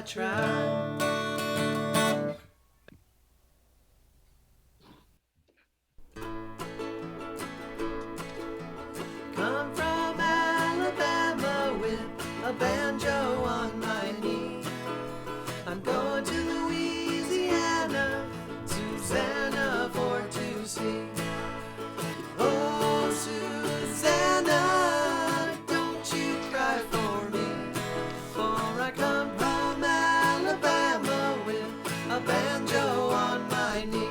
try. Come from Alabama with a banjo on my knee. I'm going to Louisiana, Susanna, for to see. Oh, Susanna, don't you cry for me, for I come from Alabama with a banjo on my knee.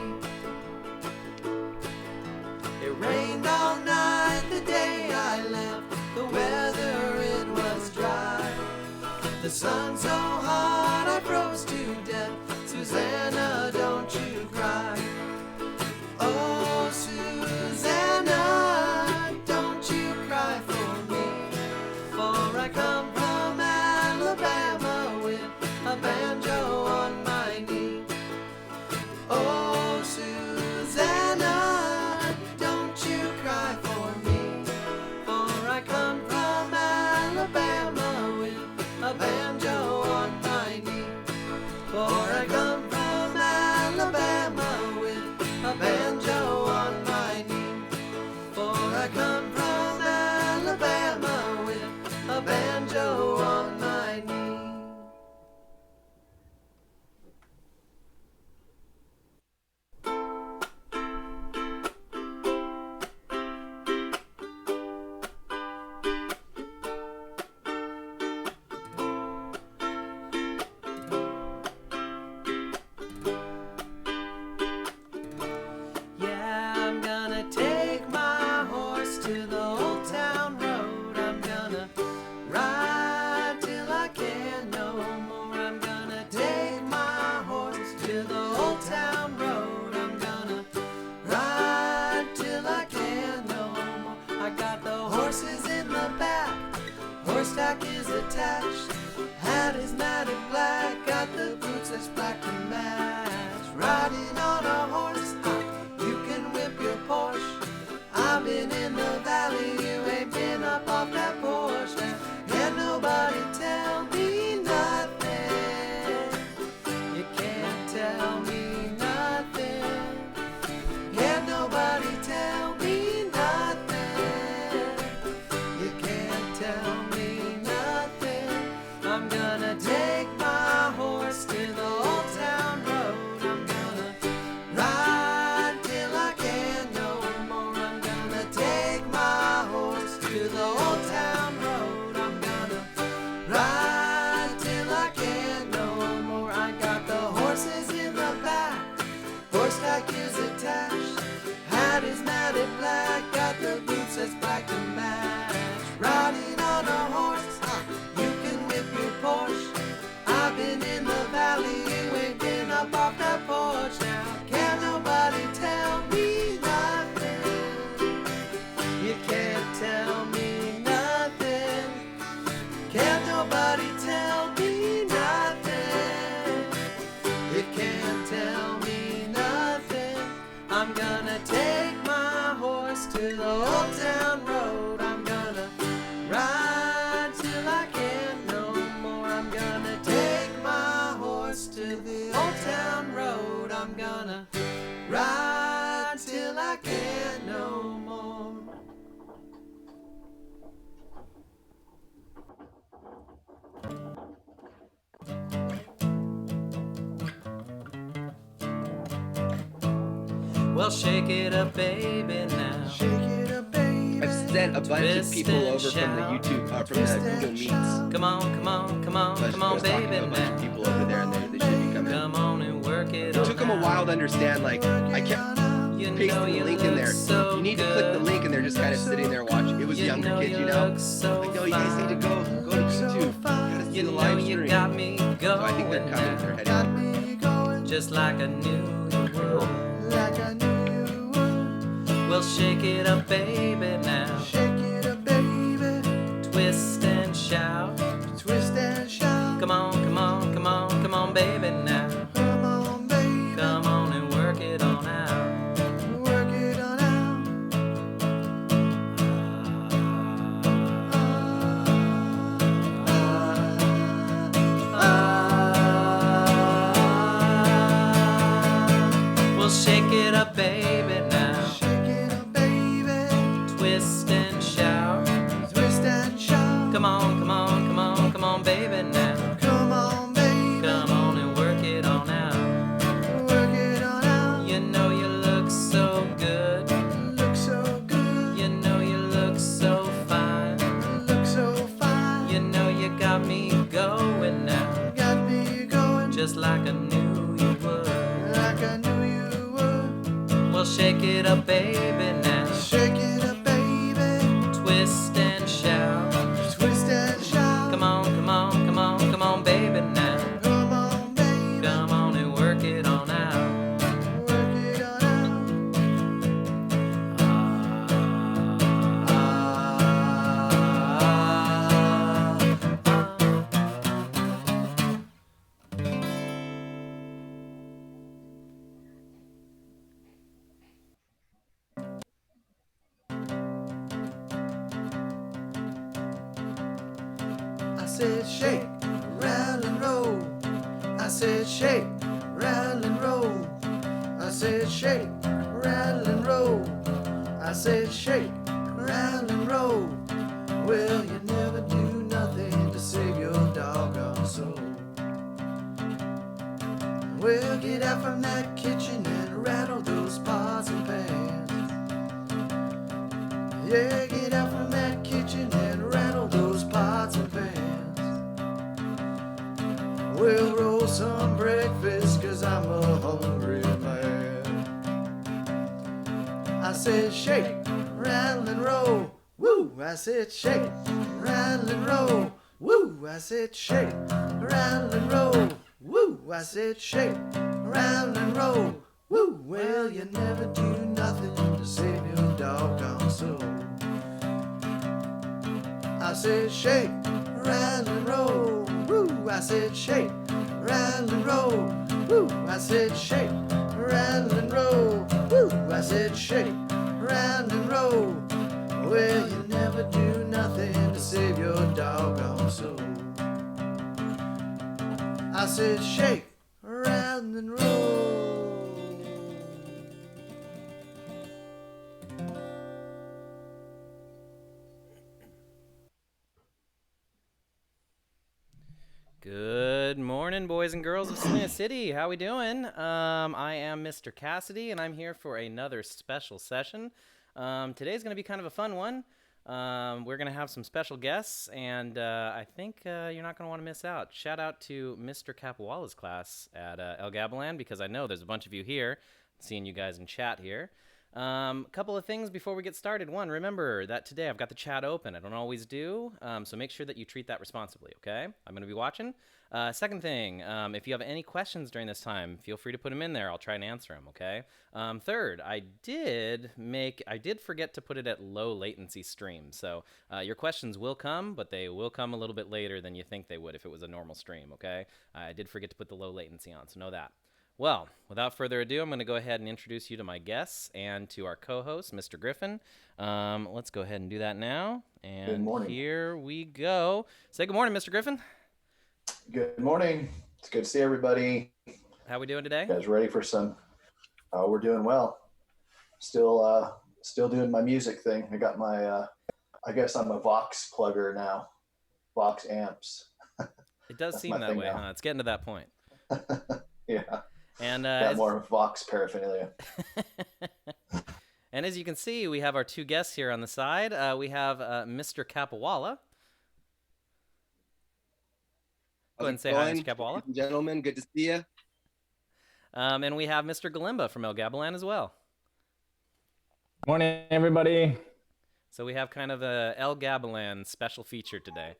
It rained all night the day I left, the weather it was dry. The sun so hot I froze to death, Susanna, don't you cry. Oh, Susanna, don't you cry for me, for I come from Alabama with a banjo on my knee. Oh, Susanna, don't you cry for me, for I come from Alabama with a banjo on my knee. For I come from Alabama with a banjo on my knee. For I come from Alabama with a banjo on my knee. Yeah, I'm gonna take my horse to the old town road. I'm gonna ride till I can no more. I'm gonna take my horse to the old town road. I'm gonna ride till I can no more. I got the horses in the back, horse stack is attached. Hat is matted black, got the boots that's black to match. Riding on a horse, you can whip your Porsche. I've been in the valley, you ain't been up off that porch. Now, can't nobody tell me nothing. You can't tell me nothing. Can't nobody tell me nothing. You can't tell me nothing. I'm gonna take my horse to the old town road. I'm gonna ride till I can no more. I'm gonna take my horse to the old town road. I'm gonna ride till I can no more. I got the horses in the back, horse stack is attached. Hat is matted black, got the boots that's black to match. Riding on a horse, you can whip your Porsche. I've been in the valley, you ain't been up off that porch. Now, can't nobody tell me nothing. You can't tell me nothing. Can't nobody tell me nothing. You can't tell me nothing. I'm gonna take my horse to the old town road. I'm gonna ride till I can no more. I'm gonna take my horse to the old town road. I'm gonna ride till I can no more. Well, shake it up, baby, now. Shake it up, baby. I've sent a bunch of Twist people and over from the shout. YouTube, from Twist the and Google Meets. shout. Come on, come on, come on, So I come on, was talking baby, to a bunch of now. people over there, and they should be coming. Come on and work it. It took them a while to understand. Like, I kept pasting the link in there. You need to click the link, and they're just kind of sitting there watching. It was younger kids, you know. Like, no, you guys need to go to YouTube. You gotta see You the know live you stream. got me going. So I think they're coming. They're heading over. Just like I knew you would. Well, shake it up, baby, now. Shake it up, baby. Twist and shout. Twist and shout. Come on, come on, come on, come on, baby, now. Come on, baby. Come on and work it on out. Work it on out. twist and shout. Twist and shout. Come on, come on, come on, come on, baby now. Come on, baby. Come on and work it on out. Work it on out. You know you look so good. Look so good. You know you look so fine. Look so fine. You know you got me going now. Got me going Just like I knew you would. like I knew you would. Well, shake it up, baby, now. Shake it up, baby. Twist and shout. Twist and shout. Come on, come on, come on, come on, baby, now. Come on, baby. Come on and work it on out. Work it on out. I said shake, rattle and roll. I said shake, rattle and roll. I said shake, rattle and roll. I said shake, rattle and roll. Well, you never do nothing to save your doggone soul. Well, get out from that kitchen and rattle those pots and pans. Yeah, get out from that kitchen and rattle those pots and pans. We'll roll some breakfast, cause I'm a hungry man. I said shake, rattle and roll, woo! I said shake, rattle and roll, woo! I said shake, rattle and roll, woo! I said shake, rattle and roll, woo! Well, you never do nothing to save your doggone soul. I said shake, rattle and roll, woo! I said shake, rattle and roll, woo! I said shake, rattle and roll, woo! I said shake, rattle and roll. Well, you never do nothing to save your doggone soul. I said shake, rattle and roll. Good morning, boys and girls of Salina City. How we doing? I am Mr. Cassidy, and I'm here for another special session. Today's going to be kind of a fun one. We're going to have some special guests, and I think you're not going to want to miss out. Shout out to Mr. Capuala's class at El Gabilan, because I know there's a bunch of you here. Seeing you guys in chat here. Couple of things before we get started. One, remember that today I've got the chat open. I don't always do, so make sure that you treat that responsibly, okay? I'm going to be watching. Second thing, if you have any questions during this time, feel free to put them in there. I'll try and answer them, okay? Third, I did forget to put it at low latency stream, so your questions will come, but they will come a little bit later than you think they would if it was a normal stream, okay? I did forget to put the low latency on, so know that. Well, without further ado, I'm going to go ahead and introduce you to my guests and to our co-host, Mr. Griffin. Let's go ahead and do that now. And Good morning. Here we go. Say good morning, Mr. Griffin. Good morning. It's good to see everybody. How we doing today? You guys ready for some? We're doing well. Still doing my music thing. I got my. I guess I'm a Vox plugger now. Vox amps. It does That's seem my that thing way, now. huh? It's getting to that point. Yeah. And Got more Vox paraphernalia. and as you can see, we have our two guests here on the side. We have Mr. Capuala. Go ahead and say hi, Mr. Capuala. Gentlemen, good to see you. And we have Mr. Galimba from El Gabilan as well. Morning, everybody. So we have kind of a El Gabilan special feature today.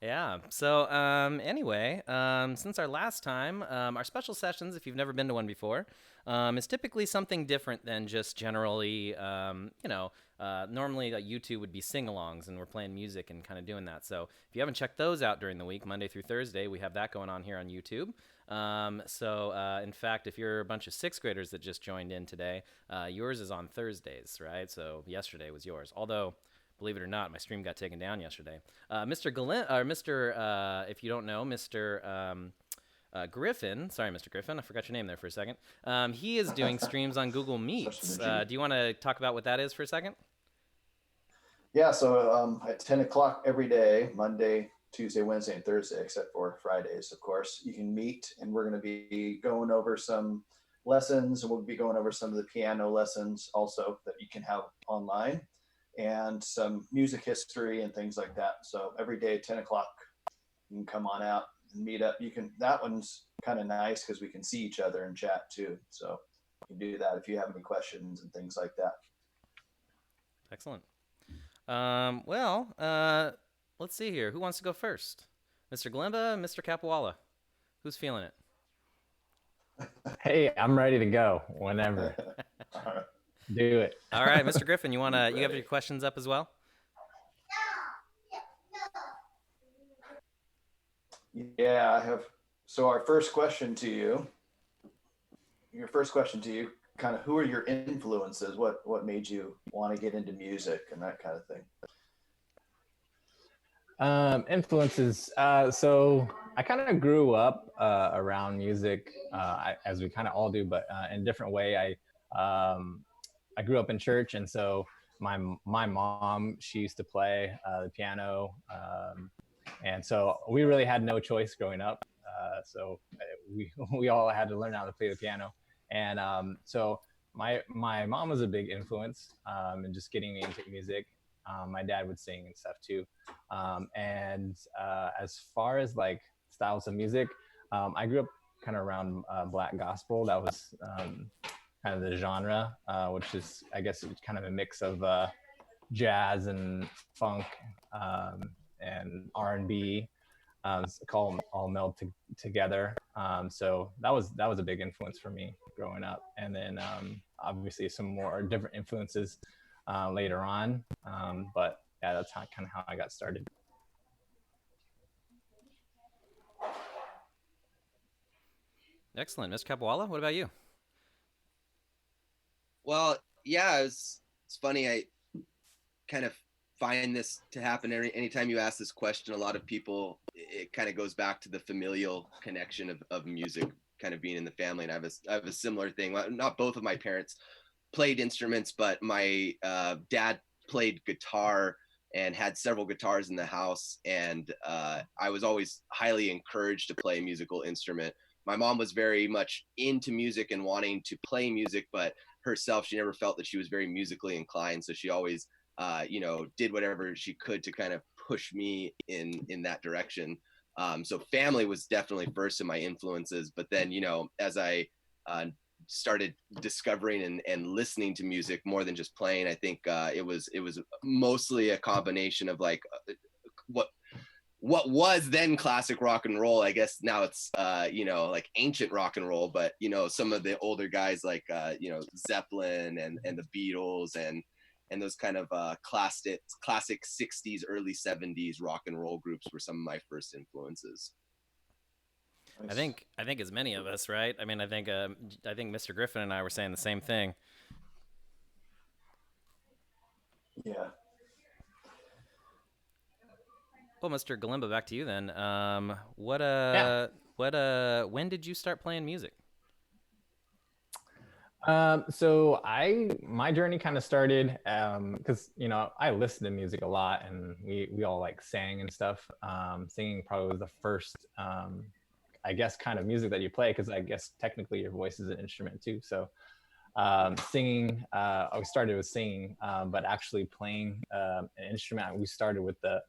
Yeah. So anyway, since our last time, our special sessions, if you've never been to one before, is typically something different than just generally, normally YouTube would be sing-alongs and we're playing music and kind of doing that. So if you haven't checked those out during the week, Monday through Thursday, we have that going on here on YouTube. In fact, if you're a bunch of sixth graders that just joined in today, yours is on Thursdays, right? So yesterday was yours. Although, believe it or not, my stream got taken down yesterday. If you don't know, Mr. Griffin, sorry, Mr. Griffin, I forgot your name there for a second. He is doing streams on Google Meets. Do you want to talk about what that is for a second? Yeah, so at 10 o'clock every day, Monday, Tuesday, Wednesday, and Thursday, except for Fridays, of course, you can meet, and we're going to be going over some lessons, and we'll be going over some of the piano lessons also that you can have online, and some music history and things like that. So every day, 10 o'clock, you can come on out and meet up. That one's kind of nice because we can see each other and chat too. So you can do that if you have any questions and things like that. Excellent. Let's see here. Who wants to go first? Mr. Glimba, Mr. Capuala? Who's feeling it? Hey, I'm ready to go whenever. Do it. All right, Mr. Griffin, you have your questions up as well? Yeah, I have. So your first question to you, kind of who are your influences? What made you want to get into music and that kind of thing? Influences. So I kind of grew up around music, as we kind of all do, but in a different way. I grew up in church, and so my mom, she used to play the piano, and so we really had no choice growing up. So we all had to learn how to play the piano, and so my mom was a big influence in just getting me into music. My dad would sing and stuff too, and as far as like styles of music, I grew up kind of around Black gospel. That was kind of the genre, which is, I guess, kind of a mix of jazz and funk and R&B. Call them all meld together. So that was a big influence for me growing up. And then obviously some more different influences later on. But yeah, that's kind of how I got started. Excellent. Ms. Capuala, what about you? Well, yeah, it's funny. I kind of find this to happen anytime you ask this question. A lot of people, it kind of goes back to the familial connection of music kind of being in the family. And I have a similar thing. Well, not both of my parents played instruments, but my dad played guitar and had several guitars in the house. And I was always highly encouraged to play a musical instrument. My mom was very much into music and wanting to play music, but herself, she never felt that she was very musically inclined. So she always, did whatever she could to kind of push me in that direction. So family was definitely first in my influences. But then, as I started discovering and listening to music more than just playing, I think it was mostly a combination of like what was then classic rock and roll. I guess now it's like ancient rock and roll, but some of the older guys like Zeppelin and the Beatles and those kind of classic 60s, early 70s rock and roll groups were some of my first influences. I think as many of us, right? I mean, I think Mr. Griffin and I were saying the same thing. Yeah. Well, Mr. Galimba, back to you then. When did you start playing music? So my journey kind of started because I listened to music a lot, and we all like sang and stuff. Singing probably was the first I guess kind of music that you play, because I guess technically your voice is an instrument too. So singing, I started with singing, but actually playing an instrument, we started with the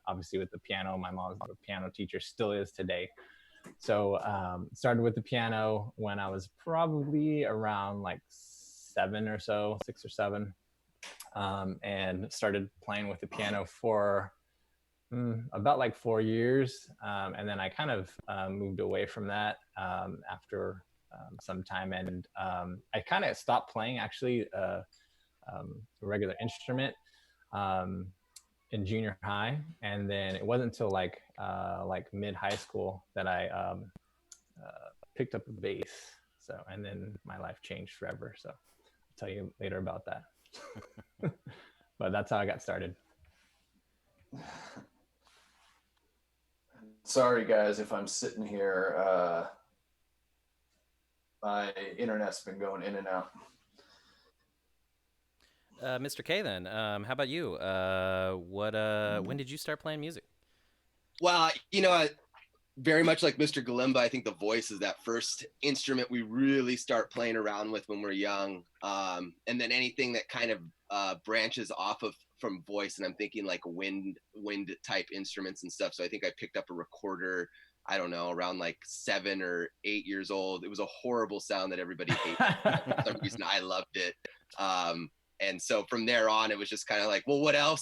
piano. My mom's a piano teacher, still is today. So started with the piano when I was probably around like 6 or 7, and started playing with the piano for about like 4 years, and then I kind of moved away from that after some time, and I kind of stopped playing actually a regular instrument in junior high, and then it wasn't until like mid high school that I picked up a bass. So, and then my life changed forever. So I'll tell you later about that. But that's how I got started. Sorry guys if I'm sitting here My internet's been going in and out. Mr. K, then, how about you? When did you start playing music? Well, very much like Mr. Galimba, I think the voice is that first instrument we really start playing around with when we're young. And then anything that kind of branches off of from voice, and I'm thinking like wind type instruments and stuff. So I think I picked up a recorder, I don't know, around like 7 or 8 years old. It was a horrible sound that everybody hated. For some reason, I loved it. And so from there on, it was just kind of like, well, what other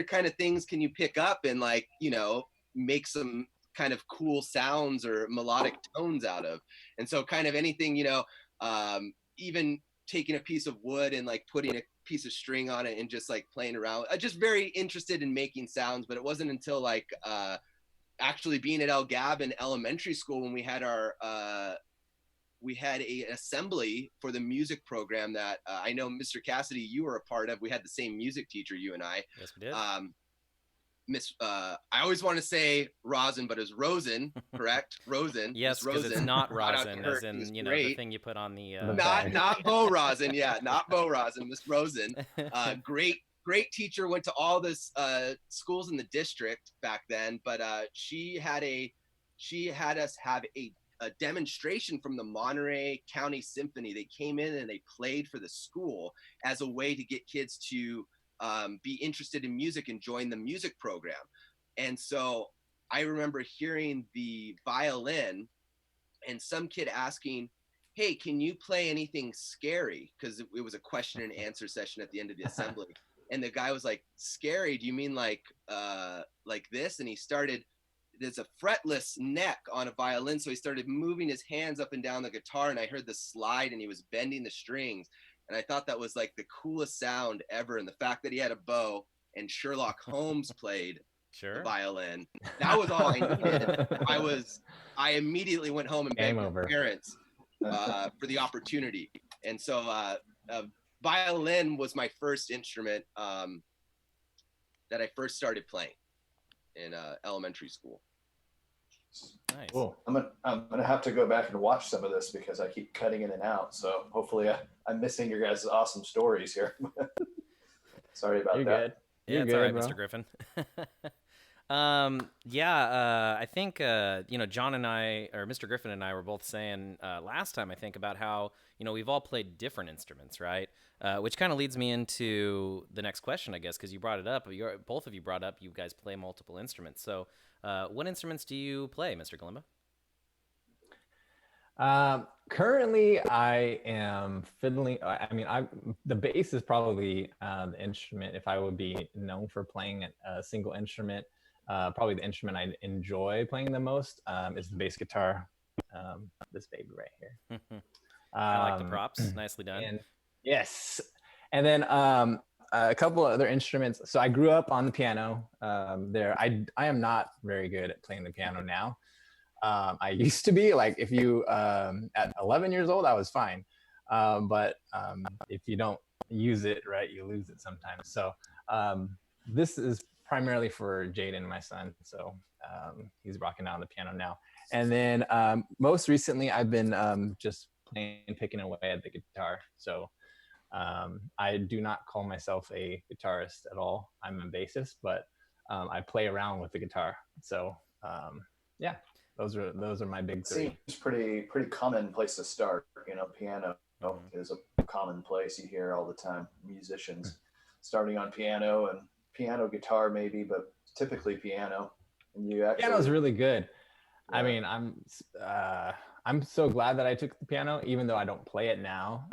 kind of things can you pick up and like, make some kind of cool sounds or melodic tones out of? And so kind of anything, even taking a piece of wood and like putting a piece of string on it and just like playing around. Just very interested in making sounds, but it wasn't until like actually being at El Gab in elementary school when we had a assembly for the music program that I know, Mr. Cassidy, you were a part of. We had the same music teacher, you and I. Yes, we did. I always want to say Rosin, but it's Rosen, correct? Rosen. Yes, because it's not rosin, as in the thing you put on the. Not Bo Rosin, yeah, not Bo Rosin, Miss Rosen. Great teacher. Went to all this schools in the district back then, but she had us have a demonstration from the Monterey County Symphony. They came in and they played for the school as a way to get kids to be interested in music and join the music program. And so I remember hearing the violin and some kid asking, hey, can you play anything scary? Because it was a question and answer session at the end of the assembly. And the guy was like, scary? Do you mean like this? And he started, there's a fretless neck on a violin. So he started moving his hands up and down the guitar, and I heard the slide and he was bending the strings. And I thought that was like the coolest sound ever. And the fact that he had a bow and Sherlock Holmes played the violin, that was all I needed. I immediately went home and begged my parents for the opportunity. And so violin was my first instrument that I first started playing in elementary school. Nice. Cool. I'm gonna have to go back and watch some of this because I keep cutting in and out. So hopefully I'm missing your guys' awesome stories here. Sorry about You're that. Good. Yeah, it's good, all right, bro. Mr. Griffin. I think John and I, or Mr. Griffin and I, were both saying last time, I think, about how we've all played different instruments, right? Which kind of leads me into the next question, I guess, because you brought it up. Both of you brought up you guys play multiple instruments. So, what instruments do you play, Mr. Galimba? Currently, I am fiddling. The bass is probably the instrument. If I would be known for playing a single instrument, probably the instrument I enjoy playing the most is the bass guitar. This baby right here. I like the props. Nicely done. And yes. And then a couple of other instruments. So I grew up on the piano. I am not very good at playing the piano now. I used to be, like, if you at 11 years old, I was fine. But if you don't use it right, you lose it sometimes. So this is primarily for Jaden, my son. So he's rocking out on the piano now. And then most recently, I've been just picking away at the guitar. So I do not call myself a guitarist at all. I'm a bassist, but I play around with the guitar. So yeah, those are my big three. Seems pretty common place to start. Piano is a common place you hear all the time. Musicians starting on piano and piano, guitar maybe, but typically piano. And you actually piano's really good. Yeah. I mean, I'm so glad that I took the piano, even though I don't play it now.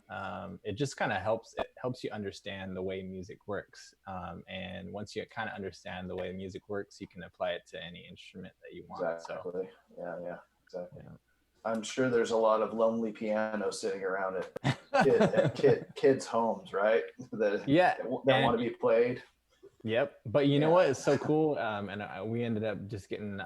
It just kind of helps. It helps you understand the way music works. And once you kind of understand the way music works, you can apply it to any instrument that you want. Exactly. So, Yeah, exactly. Yeah. I'm sure there's a lot of lonely pianos sitting around at kids' homes, right? That want to be played. Yep. But you know what is so cool? And we ended up just getting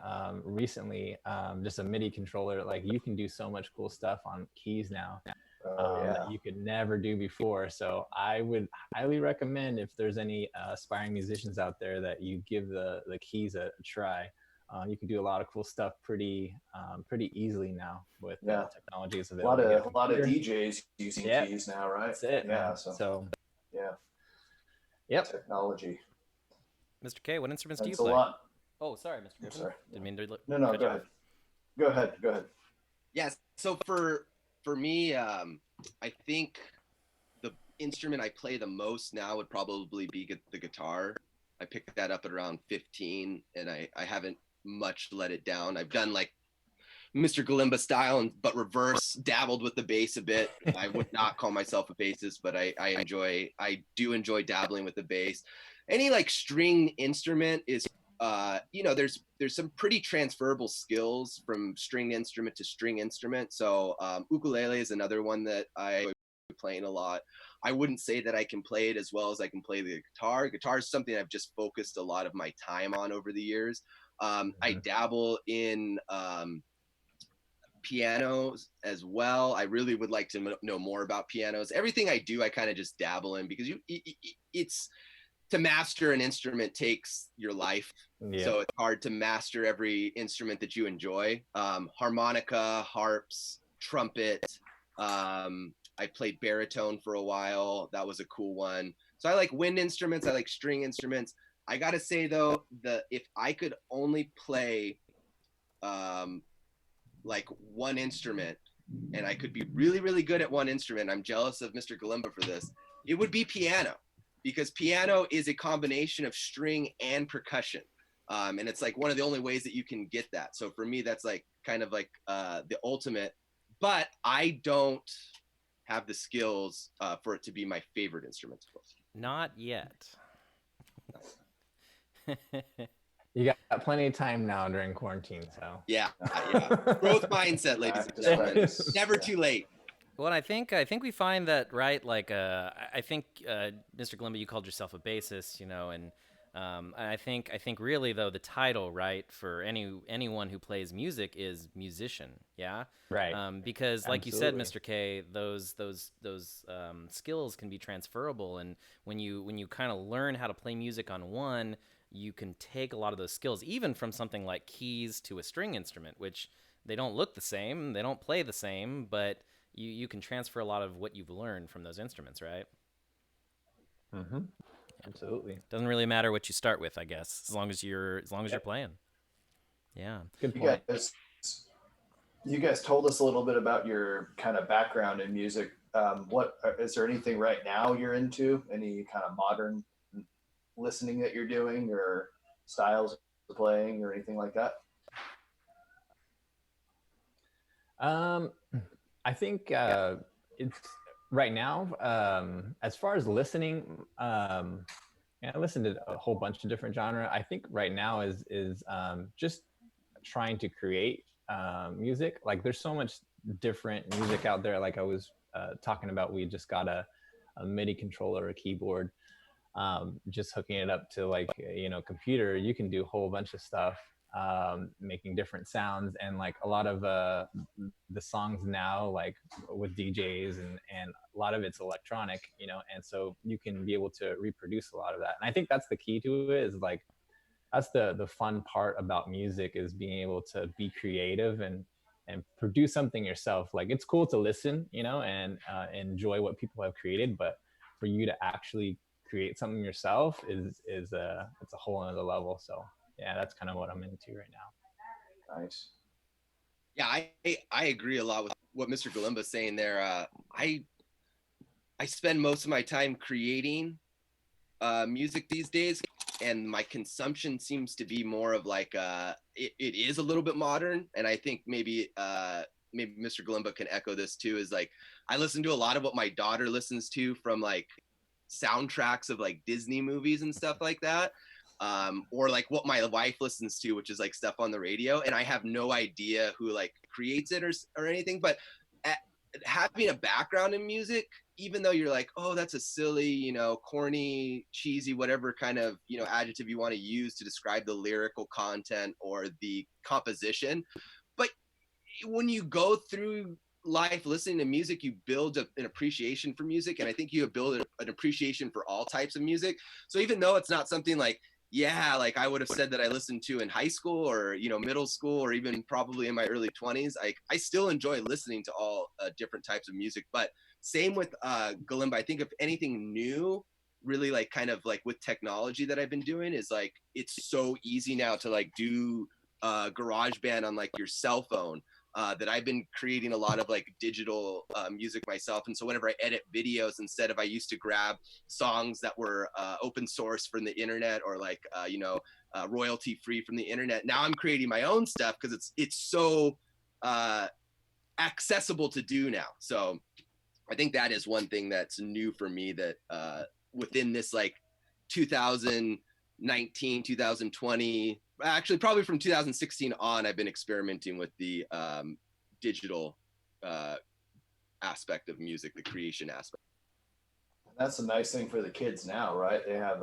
recently just a MIDI controller. Like, you can do so much cool stuff on keys now that you could never do before. So I would highly recommend, if there's any aspiring musicians out there, that you give the keys a try. you can do a lot of cool stuff pretty easily now with Yeah. technologies A available. lot of Here. DJs using Yeah. keys now, right? That's it. Yeah. man. So yeah, Yep. technology. Mr. K, what instruments do you That's a play? lot. Oh, sorry, Mr. I'm Griffin. sorry. Didn't mean to No, cut go you ahead. off. Go ahead. Yes. So for me, I think the instrument I play the most now would probably be the guitar. I picked that up at around 15, and I haven't much let it down. I've done like Mr. Galimba style, but reverse, dabbled with the bass a bit. I would not call myself a bassist, but I do enjoy dabbling with the bass. Any like string instrument is, there's some pretty transferable skills from string instrument to string instrument. So ukulele is another one that I enjoy playing a lot. I wouldn't say that I can play it as well as I can play the guitar. Guitar is something I've just focused a lot of my time on over the years. I dabble in pianos as well. I really would like to know more about pianos. Everything I do, I kind of just dabble in, because it's to master an instrument takes your life. Yeah. So it's hard to master every instrument that you enjoy. Harmonica, harps, trumpet. I played baritone for a while. That was a cool one. So I like wind instruments. I like string instruments. I gotta say though, if I could only play like one instrument, and I could be really, really good at one instrument, I'm jealous of Mr. Galimba for this, it would be piano, because piano is a combination of string and percussion. And it's like one of the only ways that you can get that. So for me, that's like kind of like the ultimate, but I don't have the skills for it to be my favorite instrument to play. Not yet. You got plenty of time now during quarantine, so Yeah. Growth mindset, ladies and gentlemen. Practice. Never too late. Well, I think we find that, right? Like, I think Mr. Galimba, you called yourself a bassist, and I think really though the title, right, for anyone who plays music is musician, yeah, right. Because like Absolutely. you said, Mr. K, those skills can be transferable, and when you kind of learn how to play music on one, you can take a lot of those skills, even from something like keys to a string instrument, which they don't look the same, they don't play the same, but you can transfer a lot of what you've learned from those instruments, right? Mm-hmm. Absolutely. Doesn't really matter what you start with, I guess, as long as you're playing. Yeah. Good You point. guys told us a little bit about your kind of background in music. What is there anything right now you're into? Any kind of modern listening that you're doing, or styles of playing, or anything like that? I think it's right now. As far as listening, I listen to a whole bunch of different genre. I think right now is just trying to create music. Like there's so much different music out there. Like I was talking about, we just got a MIDI controller, a keyboard. Just hooking it up to like computer, you can do a whole bunch of stuff, making different sounds, and like a lot of the songs now, like with DJs and a lot of it's electronic, and so you can be able to reproduce a lot of that. And I think that's the key to it, is like that's the fun part about music, is being able to be creative and produce something yourself. Like it's cool to listen, and enjoy what people have created, but for you to actually create something yourself is it's a whole other level. So yeah, that's kind of what I'm into right now. Nice. Yeah, I agree a lot with what Mr. Galimba is saying there. I spend most of my time creating music these days, and my consumption seems to be more of like it is a little bit modern, and I think maybe Mr. Galimba can echo this too, is like I listen to a lot of what my daughter listens to from like soundtracks of like Disney movies and stuff like that, or like what my wife listens to, which is like stuff on the radio, and I have no idea who like creates it or anything. But having a background in music, even though you're like, oh, that's a silly, corny, cheesy, whatever kind of adjective you want to use to describe the lyrical content or the composition, but when you go through life listening to music, you build an appreciation for music, and I think you build an appreciation for all types of music. So even though it's not something like yeah, like I would have said that I listened to in high school or, you know, middle school or even probably in my early 20s. I still enjoy listening to all different types of music, but same with Galimba. I think if anything new, really like kind of like with technology that I've been doing is like, it's so easy now to like do GarageBand on like your cell phone. That I've been creating a lot of like digital music myself. And so whenever I edit videos, instead of I used to grab songs that were open source from the internet or like, you know, royalty free from the internet, now I'm creating my own stuff because it's so accessible to do now. So I think that is one thing that's new for me that within this like 2019, 2020, actually probably from 2016 on, I've been experimenting with the digital aspect of music, the creation aspect. That's the nice thing for the kids now, right? They have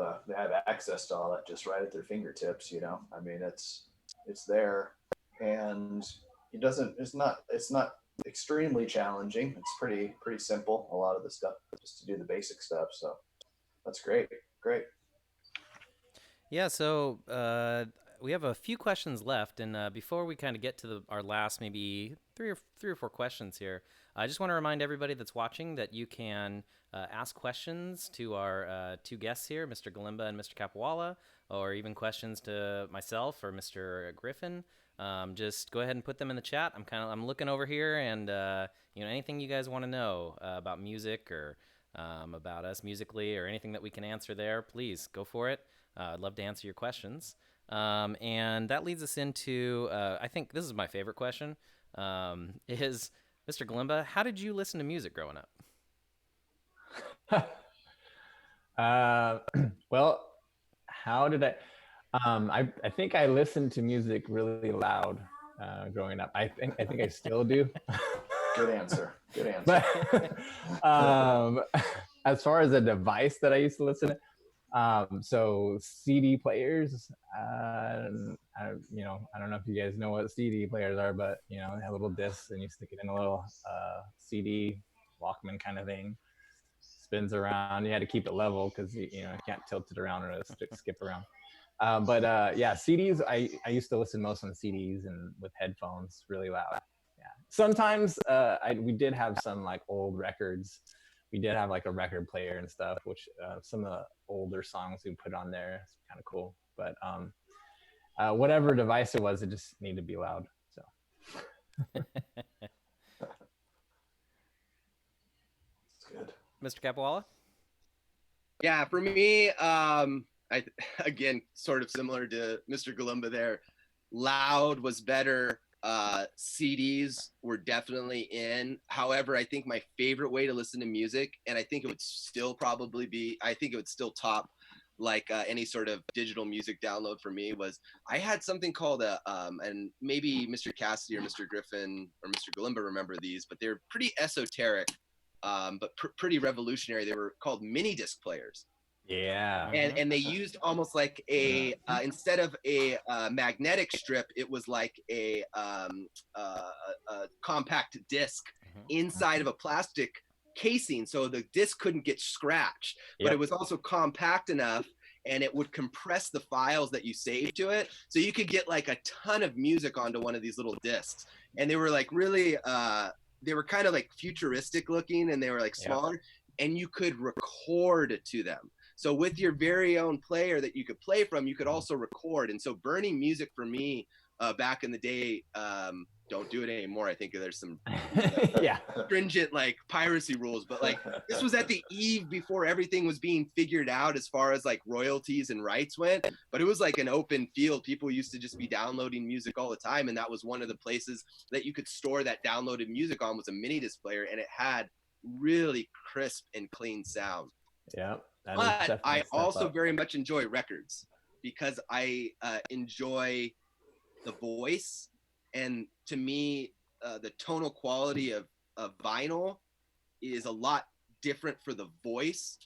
access to all that just right at their fingertips. You know, I mean, it's there, and it's not extremely challenging. It's pretty simple. A lot of the stuff just to do the basic stuff. So that's great. Yeah, so we have a few questions left, and before we kind of get to our last maybe three or four questions here, I just want to remind everybody that's watching that you can ask questions to our two guests here, Mr. Galimba and Mr. Capuala, or even questions to myself or Mr. Griffin. Just go ahead and put them in the chat. I'm looking over here, and you know, anything you guys want to know about music or about us musically or anything that we can answer there, please go for it. I'd love to answer your questions. And that leads us into, I think this is my favorite question, is Mr. Galimba, how did you listen to music growing up? Well, how did I think I listened to music really loud growing up. I think I still do. Good answer. But as far as a device that I used to listen to, so CD players, you know, I don't know if you guys know what CD players are, but you know, they have little discs and you stick it in a little CD Walkman kind of thing. Spins around. You had to keep it level because you know, you can't tilt it around or it'll skip around. But yeah, CDs. I used to listen most on CDs and with headphones, really loud. Yeah. Sometimes we did have some like old records. We did have like a record player and stuff, which some of the older songs we put on there is kind of cool. But whatever device it was, it just needed to be loud. So. That's good. Mr. Capuala? Yeah, for me, I again sort of similar to Mr. Galimba there. Loud was better. CDs were definitely in. However, I think my favorite way to listen to music, and I think it would still top like any sort of digital music download for me, was I had something called and maybe Mr. Cassidy or Mr. Griffin or Mr. Galimba remember these, but they're pretty esoteric, but pretty revolutionary. They were called mini disc players. Yeah. And they used almost like a instead of a magnetic strip, it was like a compact disc inside of a plastic casing, so the disc couldn't get scratched. But it was also compact enough, and it would compress the files that you saved to it, so you could get like a ton of music onto one of these little discs. And they were like really, they were kind of like futuristic looking, and they were like smaller, and you could record to them. So with your very own player that you could play from, you could also record. And so burning music for me back in the day, don't do it anymore. I think there's some stringent like piracy rules, but like this was at the eve before everything was being figured out as far as like royalties and rights went. But it was like an open field. People used to just be downloading music all the time. And that was one of the places that you could store that downloaded music on, was a mini disc player. And it had really crisp and clean sound. Yeah. But I also very much enjoy records because I enjoy the voice, and to me, the tonal quality of vinyl is a lot different for the voice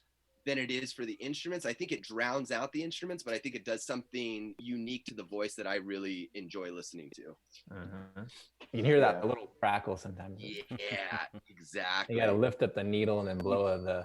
than it is for the instruments. I think it drowns out the instruments, but I think it does something unique to the voice that I really enjoy listening to. You can hear that little crackle sometimes. Yeah, exactly. You got to lift up the needle and then blow the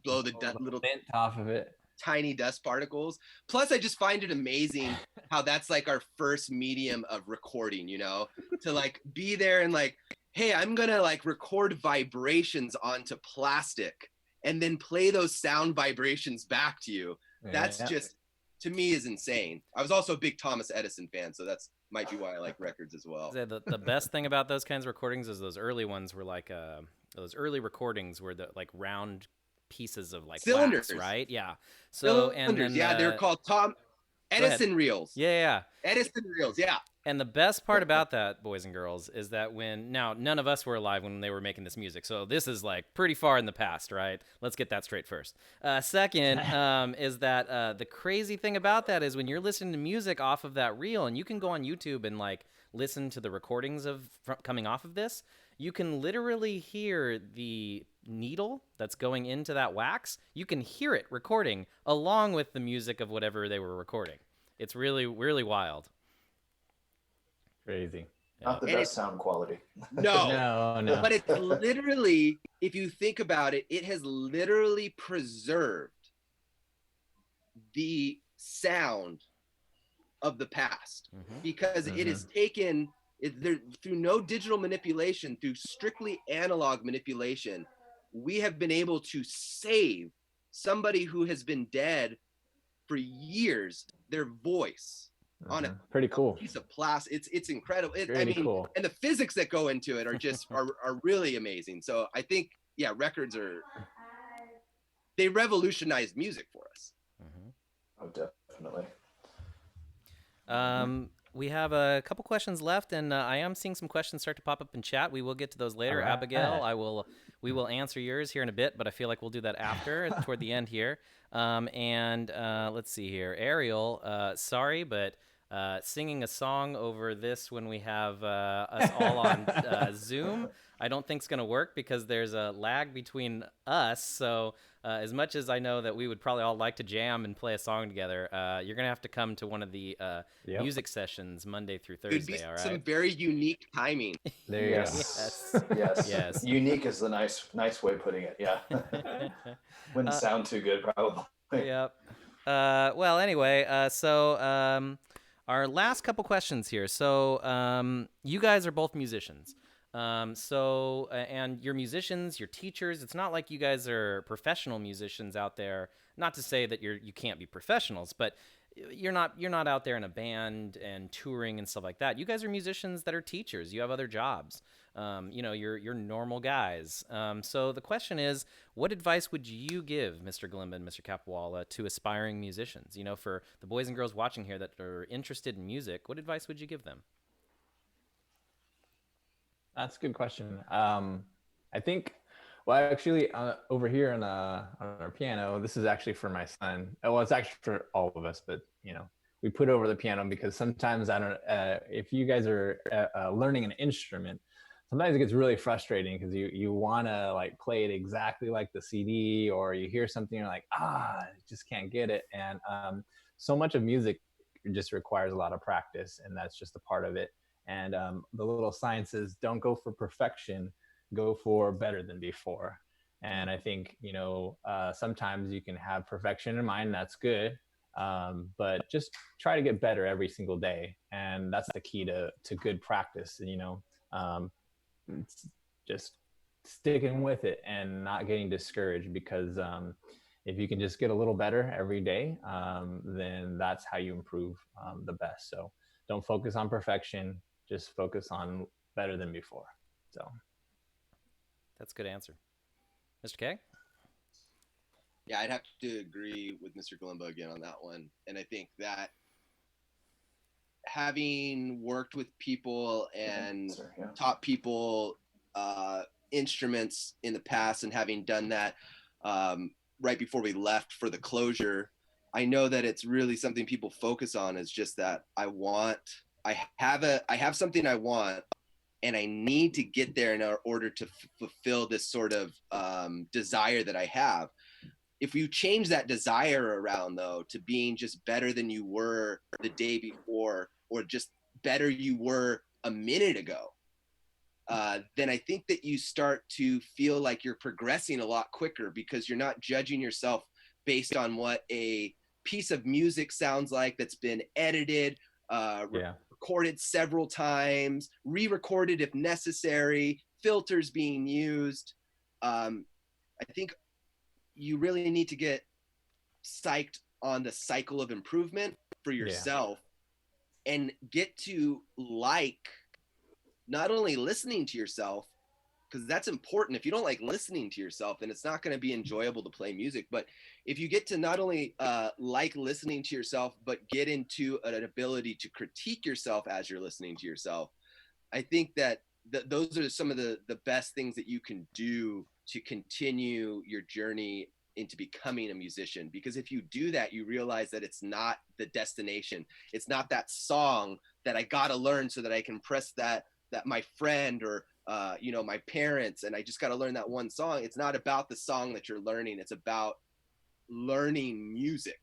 little lint off of it. tiny dust particles. Plus, I just find it amazing how that's like our first medium of recording, you know, to like be there and like, hey, I'm gonna like record vibrations onto plastic and then play those sound vibrations back to you. That's Yeah. just, to me, is insane. I was also a big Thomas Edison fan, so that's might be why I like records as well. The best thing about those kinds of recordings is those early ones were like those early recordings were the like round pieces of like Cylinders. wax, right? Yeah. So and then yeah, they're called Edison reels. Yeah. Edison reels, yeah. And the best part about that, boys and girls, is that now none of us were alive when they were making this music, so this is like pretty far in the past, right? Let's get that straight first. Second, is that the crazy thing about that is when you're listening to music off of that reel, and you can go on YouTube and like listen to the recordings coming off of this, you can literally hear the needle that's going into that wax. You can hear it recording along with the music of whatever they were recording. It's really, really wild. Crazy. Not the best sound quality. No. No. But it's literally, if you think about it, it has literally preserved the sound of the past because it is taken through no digital manipulation, through strictly analog manipulation. We have been able to save somebody who has been dead for years, their voice on a pretty cool piece of plastic. It's incredible. Really cool. And the physics that go into it are just are really amazing. So I think, yeah, records they revolutionized music for us. Oh, definitely. We have a couple questions left, and I am seeing some questions start to pop up in chat. We will get to those later. All right. Abigail, we will answer yours here in a bit, but I feel like we'll do that after, toward the end here. Let's see here. Ariel, sorry, but singing a song over this when we have us all on Zoom, I don't think it's going to work because there's a lag between us. So as much as I know that we would probably all like to jam and play a song together, you're going to have to come to one of the music sessions Monday through Thursday. It'd be all right? some very unique timing. There you go. Yes. Unique is the nice way of putting it. Yeah. Wouldn't sound too good, probably. Yep. Well, anyway, so our last couple questions here. So you guys are both musicians. And you're musicians, you're teachers. It's not like you guys are professional musicians out there. Not to say that you can't be professionals, but you're not out there in a band and touring and stuff like that. You guys are musicians that are teachers. You have other jobs. You're normal guys. So the question is, what advice would you give, Mr. Glimba and Mr. Capuala, to aspiring musicians? You know, for the boys and girls watching here that are interested in music, what advice would you give them? That's a good question. I think, well, actually, over here on our piano, this is actually for my son. Well, it's actually for all of us, but we put over the piano because sometimes if you guys are learning an instrument, sometimes it gets really frustrating because you want to like play it exactly like the CD, or you hear something, you're like, I just can't get it. And so much of music just requires a lot of practice, and that's just a part of it. And the little science is, don't go for perfection, go for better than before. And I think, sometimes you can have perfection in mind, that's good. But just try to get better every single day. And that's the key to good practice, it's just sticking with it and not getting discouraged, because if you can just get a little better every day, then that's how you improve the best. So don't focus on perfection, just focus on better than before. So that's a good answer. Mr. K? Yeah, I'd have to agree with Mr. Glimba again on that one. And I think that having worked with people and taught people instruments in the past, and having done that right before we left for the closure, I know that it's really something people focus on, is just that I have something I want, and I need to get there in order to fulfill this sort of desire that I have. If you change that desire around, though, to being just better than you were the day before, or just better you were a minute ago, then I think that you start to feel like you're progressing a lot quicker, because you're not judging yourself based on what a piece of music sounds like that's been edited, recorded several times, re-recorded if necessary, filters being used. I think you really need to get psyched on the cycle of improvement for yourself and get to like not only listening to yourself, because that's important. If you don't like listening to yourself, then it's not going to be enjoyable to play music. But if you get to not only like listening to yourself, but get into an ability to critique yourself as you're listening to yourself, I think that those are some of the best things that you can do to continue your journey into becoming a musician. Because if you do that, you realize that it's not the destination. It's not that song that I got to learn so that I can impress that my friend or my parents, and I just got to learn that one song. It's not about the song that you're learning. It's about learning music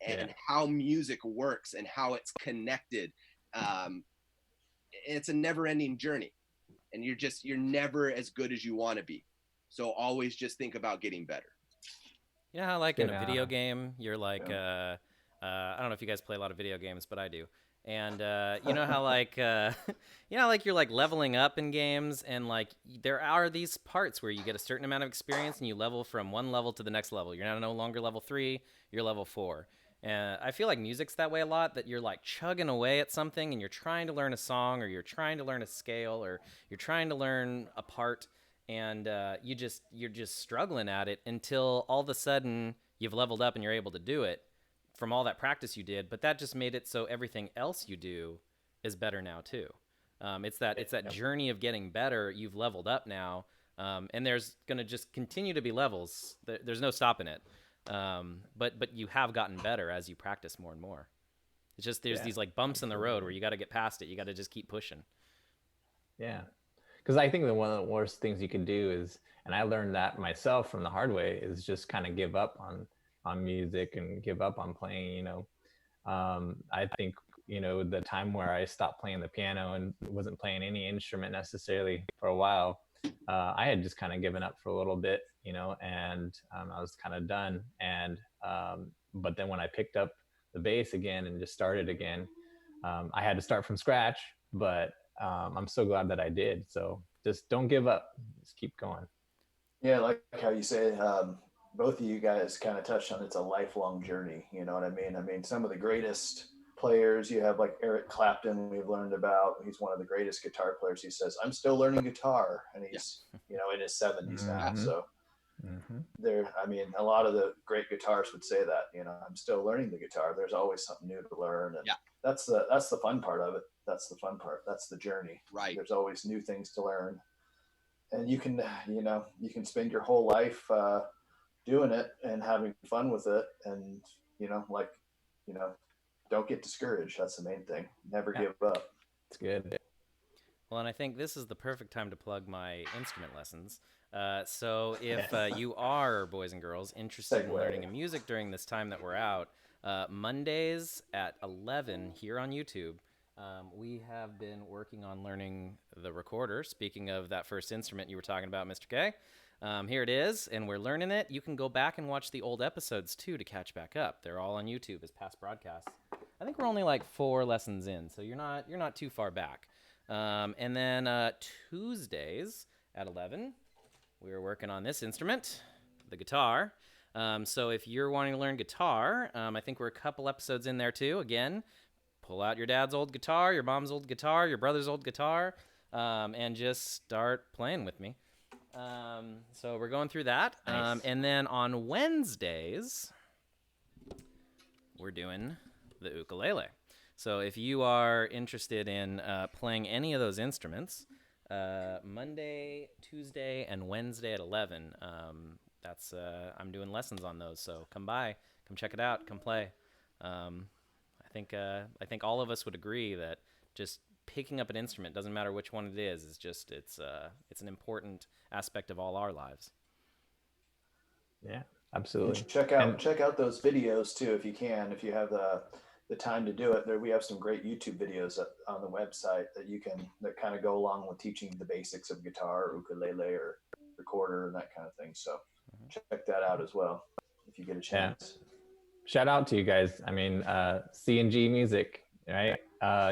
and how music works and how it's connected. It's a never-ending journey, and you're never as good as you want to be. So always just think about getting better. You know how like in a video game, you're like, I don't know if you guys play a lot of video games, but I do. And you know how like you're like leveling up in games, and like there are these parts where you get a certain amount of experience and you level from one level to the next level. You're now no longer level 3, you're level 4. And I feel like music's that way a lot, that you're like chugging away at something and you're trying to learn a song, or you're trying to learn a scale, or you're trying to learn a part, and you're just struggling at it until all of a sudden you've leveled up and you're able to do it from all that practice you did. But that just made it so everything else you do is better now too. It's that journey of getting better. You've leveled up now, and there's gonna just continue to be levels. There's no stopping it. But you have gotten better as you practice more and more. It's just there's these like bumps in the road where you got to get past it. You got to just keep pushing. Yeah. Because I think that one of the worst things you can do is, and I learned that myself from the hard way, is just kind of give up on music and give up on playing. I think the time where I stopped playing the piano and wasn't playing any instrument necessarily for a while, I had just kind of given up for a little bit, and I was kind of done. And but then when I picked up the bass again and just started again, I had to start from scratch, but I'm so glad that I did. So just don't give up. Just keep going. Yeah, like how you say, both of you guys kind of touched on it's a lifelong journey. You know what I mean? I mean, some of the greatest players you have, like Eric Clapton, we've learned about. He's one of the greatest guitar players. He says, "I'm still learning guitar," and he's in his 70s now. So a lot of the great guitarists would say that. I'm still learning the guitar. There's always something new to learn, and that's the fun part of it. That's the fun part. That's the journey. Right. There's always new things to learn, and you can spend your whole life doing it and having fun with it, and don't get discouraged. That's the main thing. Never give up. It's good. Well, and I think this is the perfect time to plug my instrument lessons. So if you are, boys and girls, interested in learning music during this time that we're out, Mondays at 11 here on YouTube, we have been working on learning the recorder. Speaking of that first instrument you were talking about, Mr. K, here it is, and we're learning it. You can go back and watch the old episodes too to catch back up. They're all on YouTube as past broadcasts. I think we're only like 4 lessons in, so you're not too far back. And then Tuesdays at 11, we're working on this instrument, the guitar. So if you're wanting to learn guitar, I think we're a couple episodes in there too. Again, pull out your dad's old guitar, your mom's old guitar, your brother's old guitar, and just start playing with me. So we're going through that. Nice. And then on Wednesdays, we're doing the ukulele. So if you are interested in playing any of those instruments, Monday, Tuesday, and Wednesday at 11, I'm doing lessons on those. So come by, come check it out, come play. I think all of us would agree that just picking up an instrument, doesn't matter which one it is, it's an important aspect of all our lives. Yeah, absolutely. Check out those videos too if you can, if you have the time to do it. There we have some great YouTube videos on the website that kind of go along with teaching the basics of guitar, or ukulele, or recorder, and that kind of thing. So check that out as well. if you get a Yeah. chance. Shout out to you guys. I mean, C&G Music, right?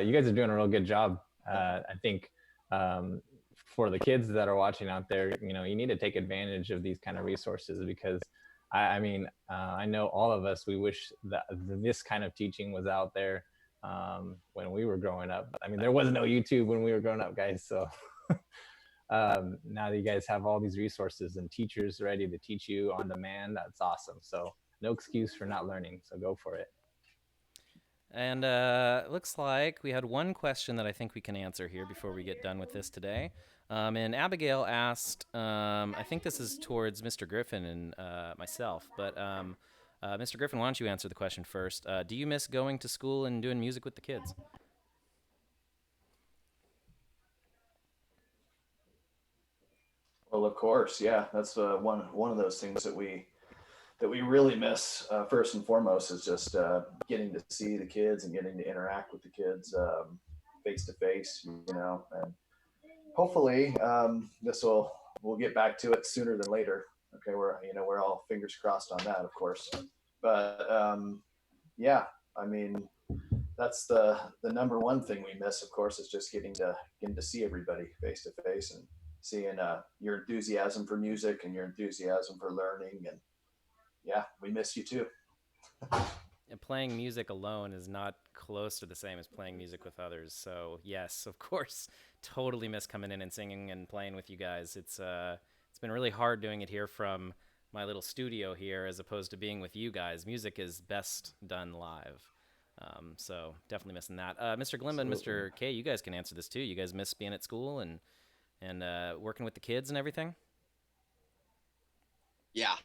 You guys are doing a real good job. I think for the kids that are watching out there, you know, you need to take advantage of these kind of resources because I know all of us, we wish that this kind of teaching was out there when we were growing up. I mean, there was no YouTube when we were growing up, guys. So now that you guys have all these resources and teachers ready to teach you on demand, that's awesome. So no excuse for not learning. So go for it. And looks like we had one question that I think we can answer here before we get done with this today. And Abigail asked, I think this is towards Mr. Griffin and myself, but Mr. Griffin, why don't you answer the question first? Do you miss going to school and doing music with the kids? Well, of course, yeah. That's one of those things that we really miss. First and foremost is just getting to see the kids and getting to interact with the kids face to face. You know, and hopefully we'll get back to it sooner than later. Okay, we're all fingers crossed on that, of course. But yeah, I mean, that's the number one thing we miss, of course, is just getting to see everybody face to face and seeing your enthusiasm for music and your enthusiasm for learning. And yeah, we miss you too. And playing music alone is not close to the same as playing music with others. So yes, of course, totally miss coming in and singing and playing with you guys. It's been really hard doing it here from my little studio here as opposed to being with you guys. Music is best done live. So definitely missing that. Mr. Glimba and Mr. K, you guys can answer this too. You guys miss being at school and working with the kids and everything? Yeah,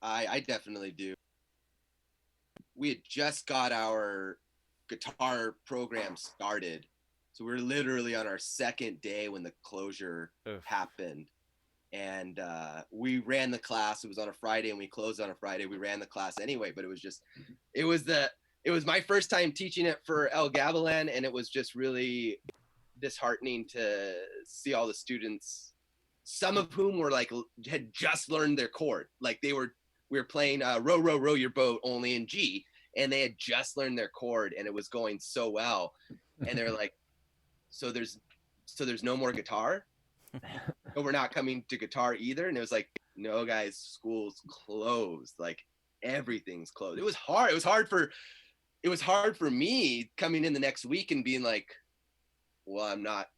I definitely do. We had just got our guitar program started. So we were literally on our second day when the closure happened. And we ran the class. It was on a Friday and we closed on a Friday. We ran the class anyway, but it was my first time teaching it for El Gavilan, and it was just really disheartening to see all the students, some of whom were like had just learned their chord. Like we were playing row row row your boat only in G, and they had just learned their chord and it was going so well, and they're like, so there's no more guitar? No, we're not coming to guitar either. And it was like, no guys, school's closed, like everything's closed. It was hard for me coming in the next week and being like, well, I'm not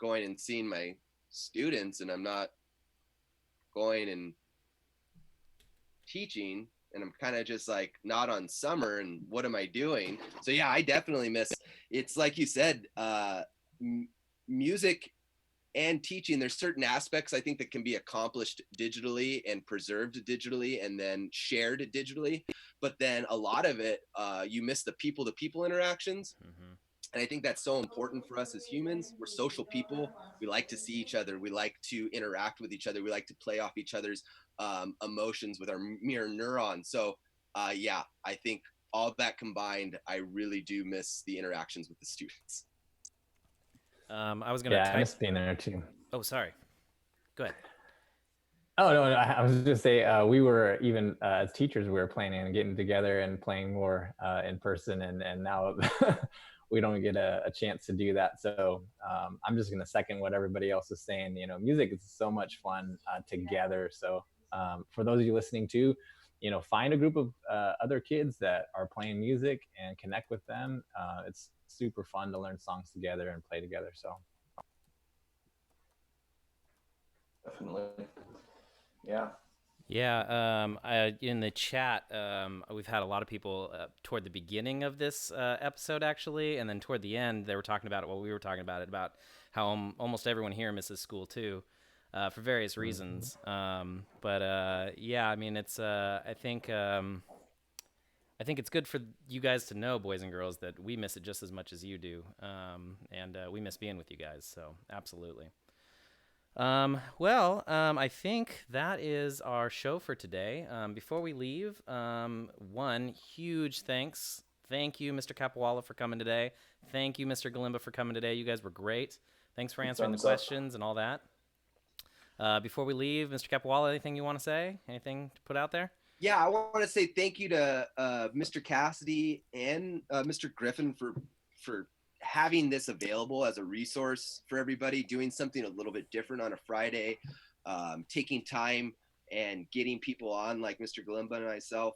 going and seeing my students, and I'm not going and teaching, and I'm kind of just like not on summer, and what am I doing? So yeah, I definitely miss. It's like you said, music and teaching, there's certain aspects I think that can be accomplished digitally and preserved digitally and then shared digitally, but then a lot of it, you miss the people to people interactions. Mm-hmm. And I think that's so important for us as humans. We're social people. We like to see each other. We like to interact with each other. We like to play off each other's emotions with our mirror neurons. So yeah, I think all that combined, I really do miss the interactions with the students. I was gonna I miss being there too. Oh, sorry. Go ahead. Oh no, I was just say we were even as teachers, we were planning on getting together and playing more in person, and now we don't get a chance to do that. So I'm just gonna second what everybody else is saying. You know, music is so much fun together. So for those of you listening too, you know, find a group of other kids that are playing music and connect with them. It's super fun to learn songs together and play together. So Definitely. Yeah. Yeah, in the chat, we've had a lot of people toward the beginning of this episode, actually, and then toward the end, they were talking about it while we were talking about it, about how almost everyone here misses school, too, for various reasons. But yeah, I mean, it's I think it's good for you guys to know, boys and girls, that we miss it just as much as you do, and we miss being with you guys, so absolutely. Well, I think that is our show for today. Before we leave, one huge thanks. Thank you, Mr. Capuala, for coming today. Thank you, Mr. Galimba, for coming today. You guys were great. Thanks for answering the questions and all that. Before we leave, Mr. Capuala, anything you want to say? Anything to put out there? Yeah, I want to say thank you to Mr. Cassidy and Mr. Griffin for having this available as a resource for everybody, doing something a little bit different on a Friday, taking time and getting people on like Mr. Galimba and myself.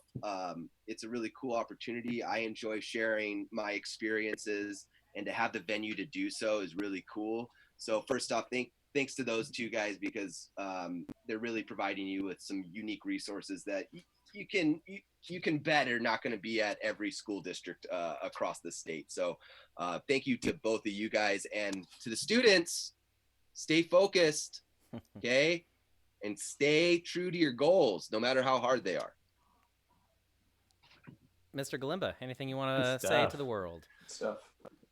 It's a really cool opportunity. I enjoy sharing my experiences, and to have the venue to do so is really cool. So first off, thanks to those two guys, because they're really providing you with some unique resources that you can bet are not going to be at every school district across the state. So thank you to both of you guys, and to the students. Stay focused, okay, and stay true to your goals, no matter how hard they are. Mr. Galimba, anything you want Good to say to the world? Stuff.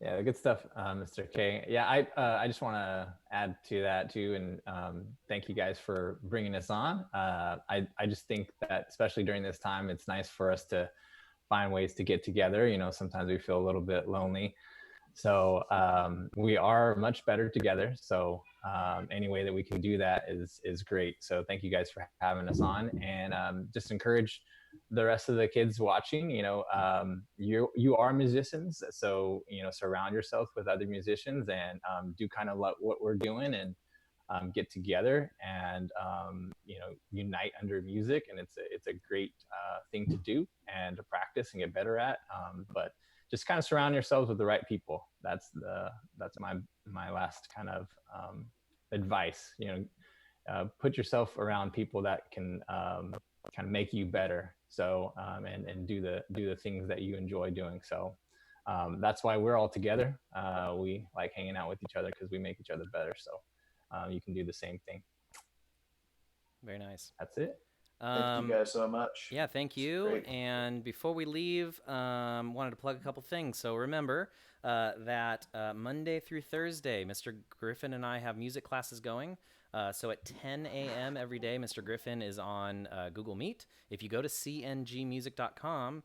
Yeah, good stuff, Mr. K. Yeah, I just want to add to that too, and thank you guys for bringing us on. I just think that especially during this time, it's nice for us to find ways to get together. You know, sometimes we feel a little bit lonely, so we are much better together. So any way that we can do that is great. So thank you guys for having us on, and just encourage the rest of the kids watching. You know, you are musicians, so you know, surround yourself with other musicians, and do kind of like what we're doing, and get together and you know, unite under music. And it's a great thing to do and to practice and get better at. But just kind of surround yourselves with the right people. That's my last kind of advice. You know, put yourself around people that can kind of make you better. So and do the things that you enjoy doing. So that's why we're all together. We like hanging out with each other because we make each other better. So you can do the same thing. Very nice. That's it. Thank you guys so much. Yeah, thank you. Great. And before we leave, wanted to plug a couple things. So remember that Monday through Thursday, Mr. Griffin and I have music classes going. So at 10 a.m. every day, Mr. Griffin is on Google Meet. If you go to cngmusic.com,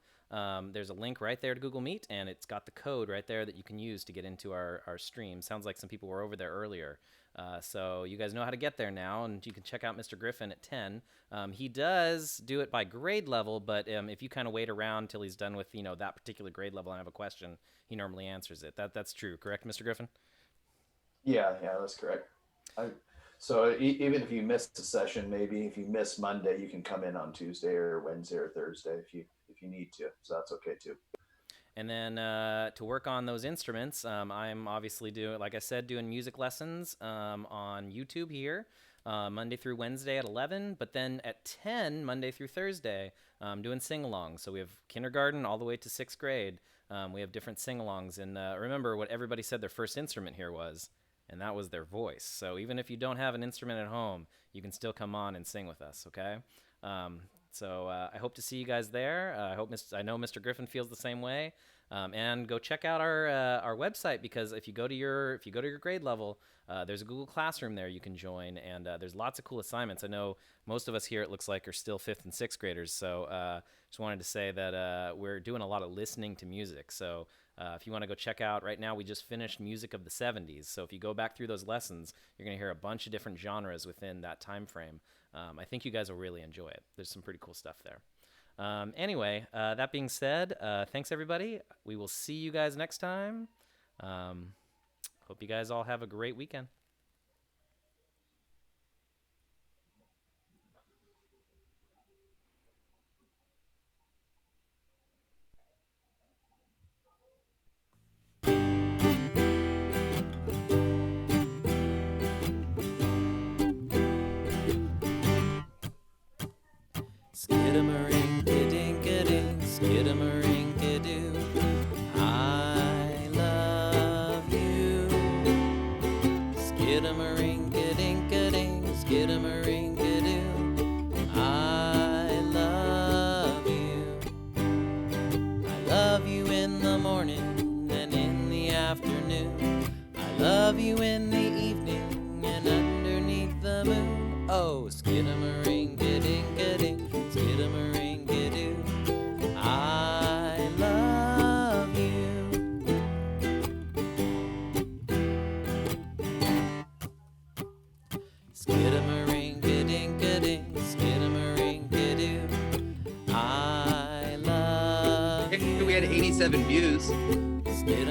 there's a link right there to Google Meet, and it's got the code right there that you can use to get into our stream. Sounds like some people were over there earlier. So you guys know how to get there now, and you can check out Mr. Griffin at 10. He does do it by grade level, but if you kind of wait around till he's done with, you know, that particular grade level and have a question, he normally answers it. That's true, correct, Mr. Griffin? Yeah, that's correct. So even if you missed a session, maybe if you miss Monday, you can come in on Tuesday or Wednesday or Thursday if you need to. So that's okay too. And then to work on those instruments, I'm obviously doing music lessons on YouTube here, Monday through Wednesday at 11, but then at 10, Monday through Thursday, doing sing-alongs. So we have kindergarten all the way to 6th grade. We have different sing-alongs. And remember what everybody said their first instrument here was, and that was their voice. So even if you don't have an instrument at home, you can still come on and sing with us, okay? So I hope to see you guys there. I know Mr. Griffin feels the same way. And go check out our website, because if you go to your grade level, there's a Google Classroom there you can join, and there's lots of cool assignments. I know most of us here, it looks like, are still 5th and 6th graders. So just wanted to say that we're doing a lot of listening to music. So if you want to go check out, right now we just finished music of the 70s. So if you go back through those lessons, you're going to hear a bunch of different genres within that time frame. I think you guys will really enjoy it. There's some pretty cool stuff there. Anyway, that being said, thanks everybody. We will see you guys next time. Hope you guys all have a great weekend. Skidamarinka-dinka-ding, skidamarinka-doo. I love you. Skidamarinka-dinka-ding, skidamarinka-doo. I love you. I love you in the morning and in the afternoon. I love you in the evening and underneath the moon. Oh, skidamarinka-dinka-ding, skidamarinka-doo. I love you. Skidamarinka-dinka-ding, skidamarinka-doo. 87 views. Instead